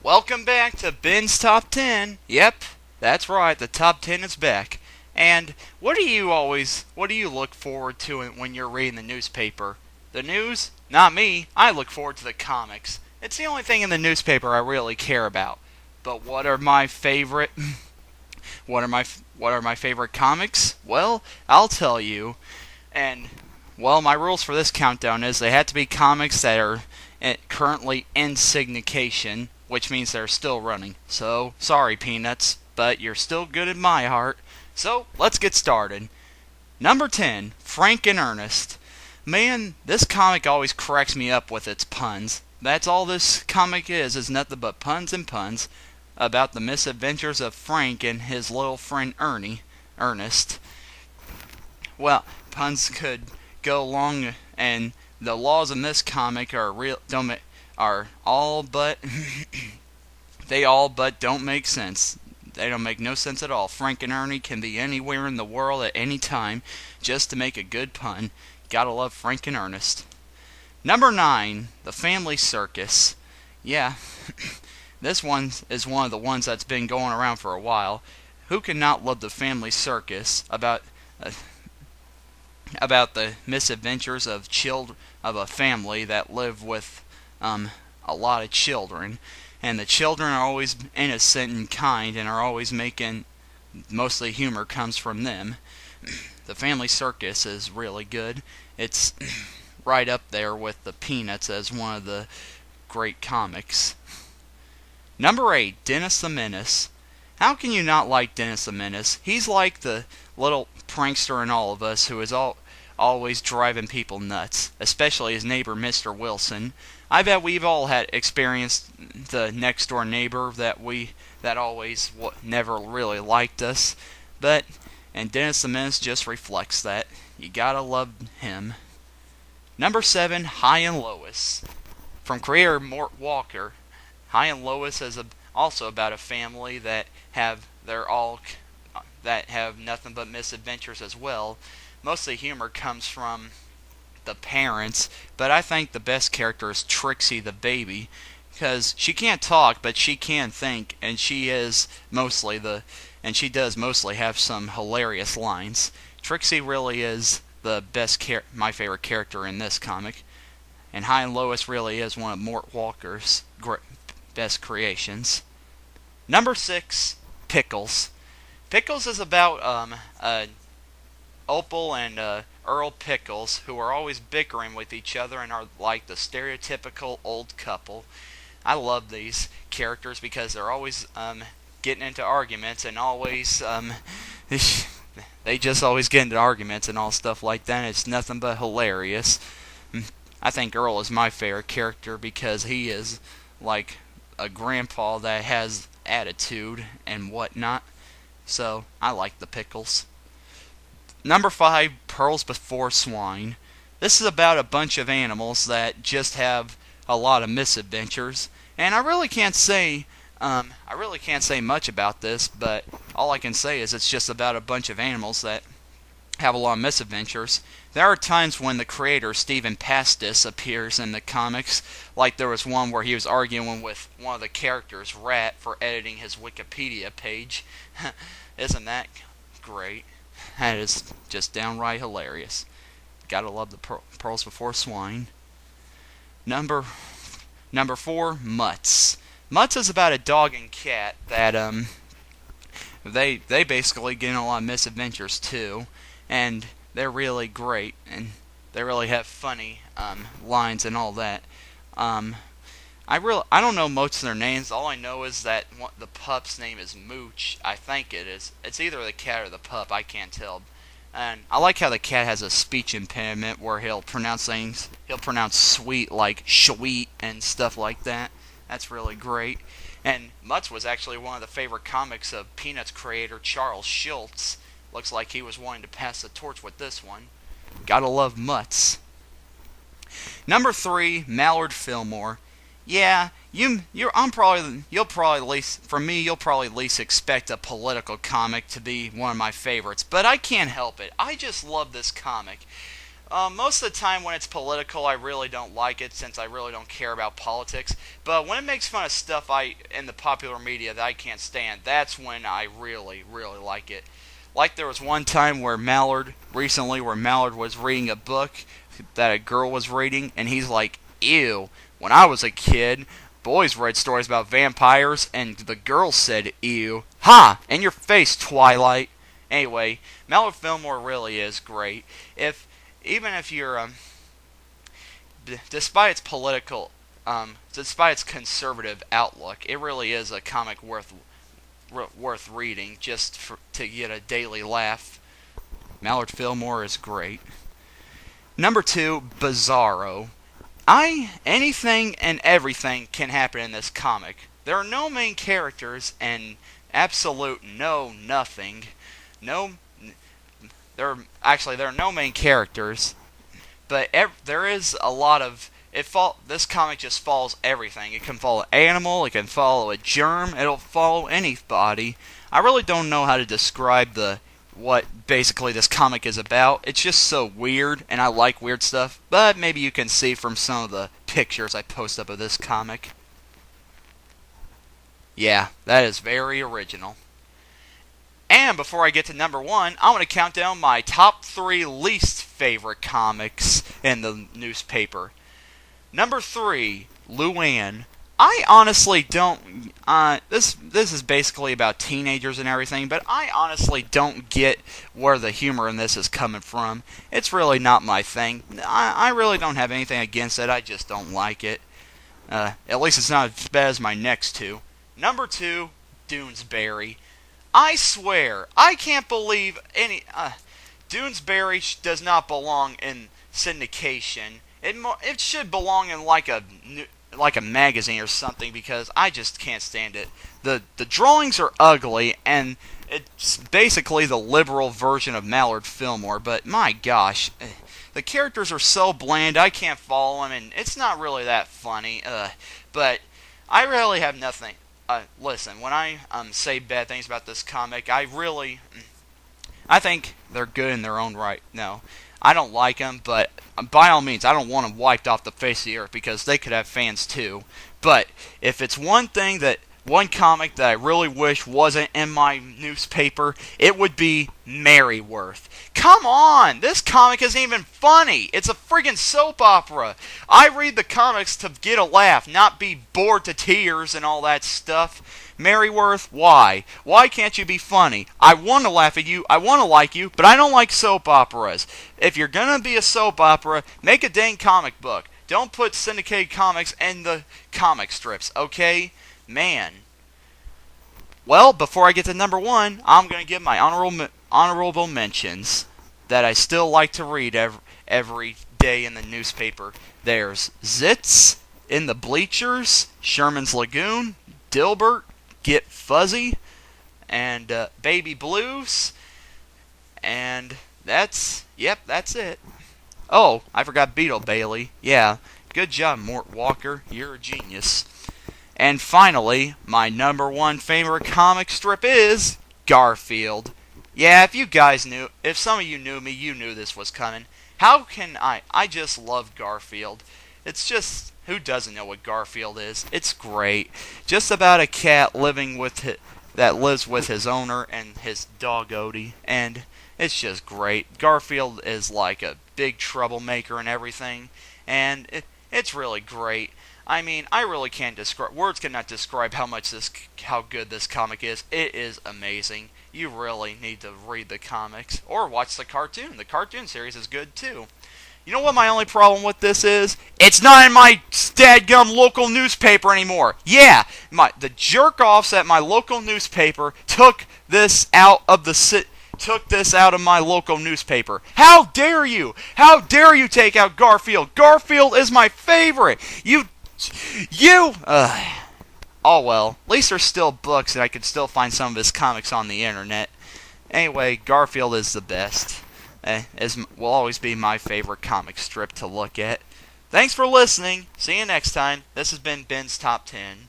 Welcome back to Ben's Top 10. Yep, that's right, the Top 10 is back. And what do you look forward to when you're reading the newspaper? The news? Not me. I look forward to the comics. It's the only thing in the newspaper I really care about. But what are my favorite what are my favorite comics? Well, I'll tell you. And well, my rules for this countdown is they have to be comics that are currently in syndication, which means they're still running. So, sorry, Peanuts, but you're still good in my heart. So, let's get started. Number 10, Frank and Ernest. Man, this comic always cracks me up with its puns. That's all this comic is nothing but puns and puns about the misadventures of Frank and his little friend Ernest. Well, puns could go long, and the laws in this comic are all but they all but don't make sense. They don't make no sense at all. Frank and Ernie can be anywhere in the world at any time just to make a good pun. Gotta love Frank and Ernest. Number 9, The Family Circus. Yeah, this one is one of the ones that's been going around for a while. Who can not love The Family Circus about the misadventures of a family that live with a lot of children, and the children are always innocent and kind and are always making mostly humor comes from them. The Family Circus is really good. It's right up there with the Peanuts as one of the great comics. Number 8, Dennis the Menace. How can you not like Dennis the Menace? He's like the little prankster in All of Us who is always driving people nuts, especially his neighbor Mr. Wilson. I bet we've all had experienced the next door neighbor that always never really liked us, and Dennis the Menace just reflects that. You gotta love him. Number 7, High and Lois. From creator Mort Walker, High and Lois is also about a family that have nothing but misadventures as well. Mostly humor comes from the parents, but I think the best character is Trixie the baby, because she can't talk, but she can think, and she does mostly have some hilarious lines. Trixie really is my favorite character in this comic, and High and Lois really is one of Mort Walker's best creations. Number 6, Pickles. Pickles is about Opal and Earl Pickles, who are always bickering with each other and are like the stereotypical old couple. I love these characters because they're always getting into arguments and always they just always get into arguments and all stuff like that. It's nothing but hilarious. I think Earl is my favorite character because he is like a grandpa that has attitude and whatnot. So I like the Pickles. Number 5, Pearls Before Swine. This is about a bunch of animals that just have a lot of misadventures, and I really can't say much about this, but all I can say is it's just about a bunch of animals that have a lot of misadventures. There are times when the creator, Stephen Pastis, appears in the comics, like there was one where he was arguing with one of the characters, Rat, for editing his Wikipedia page. Isn't that great? That is just downright hilarious. Gotta love the Pearls Before Swine. Number 4, Mutts. Mutts is about a dog and cat that they basically get in a lot of misadventures too, and they're really great, and they really have funny lines and all that. I don't know most of their names. All I know is that the pup's name is Mooch. I think it is. It's either the cat or the pup. I can't tell. And I like how the cat has a speech impediment where he'll pronounce things. He'll pronounce sweet like sweet and stuff like that. That's really great. And Mutts was actually one of the favorite comics of Peanuts creator Charles Schulz. Looks like he was wanting to pass the torch with this one. Gotta love Mutts. Number 3, Mallard Fillmore. Yeah, you'll probably least expect a political comic to be one of my favorites, but I can't help it. I just love this comic. Most of the time when it's political, I really don't like it since I really don't care about politics. But when it makes fun of stuff in the popular media that I can't stand, that's when I really, really like it. Like there was one time where Mallard was reading a book that a girl was reading, and he's like, "Ew, when I was a kid, boys read stories about vampires, and the girls said, ew. Ha! In your face, Twilight." Anyway, Mallard Fillmore really is great. Even if you're, despite its conservative outlook, it really is a comic worth reading to get a daily laugh. Mallard Fillmore is great. Number 2, Bizarro. Anything and everything can happen in this comic. There are no main characters and absolute nothing. There are no main characters, but there is a lot of this comic just follows everything. It can follow an animal, it can follow a germ, it'll follow anybody. I really don't know how to describe what basically this comic is about. It's just so weird, and I like weird stuff, but maybe you can see from some of the pictures I post up of this comic. Yeah, that is very original. And before I get to number 1, I want to count down my top 3 least favorite comics in the newspaper. Number 3, Luann. I honestly don't. This is basically about teenagers and everything, but I honestly don't get where the humor in this is coming from. It's really not my thing. I really don't have anything against it. I just don't like it. At least it's not as bad as my next 2. Number 2, Doonesbury. I swear, I can't believe Doonesbury does not belong in syndication. It should belong in like a magazine or something, because I just can't stand it. The drawings are ugly, and it's basically the liberal version of Mallard Fillmore, but my gosh, the characters are so bland, I can't follow them, and it's not really that funny, but I really have nothing. Listen, when I say bad things about this comic, I think they're good in their own right. No, I don't like them, but by all means, I don't want them wiped off the face of the earth, because they could have fans too. But if it's one comic that I really wish wasn't in my newspaper, it would be Merryworth. Come on! This comic isn't even funny! It's a friggin' soap opera! I read the comics to get a laugh, not be bored to tears and all that stuff. Merryworth, why? Why can't you be funny? I want to laugh at you, I want to like you, but I don't like soap operas. If you're gonna be a soap opera, make a dang comic book. Don't put syndicated comics in the comic strips, okay? Man. Well, before I get to number 1, I'm going to give my honorable mentions that I still like to read every day in the newspaper. There's Zits, In the Bleachers, Sherman's Lagoon, Dilbert, Get Fuzzy, and Baby Blues. And that's it. Oh, I forgot Beetle Bailey. Yeah, good job, Mort Walker. You're a genius. And finally, my number 1 favorite comic strip is Garfield. Yeah, if some of you knew me, you knew this was coming. How can I? I just love Garfield. It's just, who doesn't know what Garfield is? It's great. Just about a cat that lives with his owner and his dog Odie, and it's just great. Garfield is like a big troublemaker and everything, and it's really great. I mean, I really can't describe. Words cannot describe how good this comic is. It is amazing. You really need to read the comics or watch the cartoon. The cartoon series is good too. You know what my only problem with this is? It's not in my dadgum local newspaper anymore. Yeah, the jerk-offs at my local newspaper took this out of my local newspaper. How dare you? How dare you take out Garfield? Garfield is my favorite. Oh well, at least there's still books and I can still find some of his comics on the internet. Anyway, Garfield is the best. Will always be my favorite comic strip to look at. Thanks for listening. See you next time. This has been Ben's Top 10.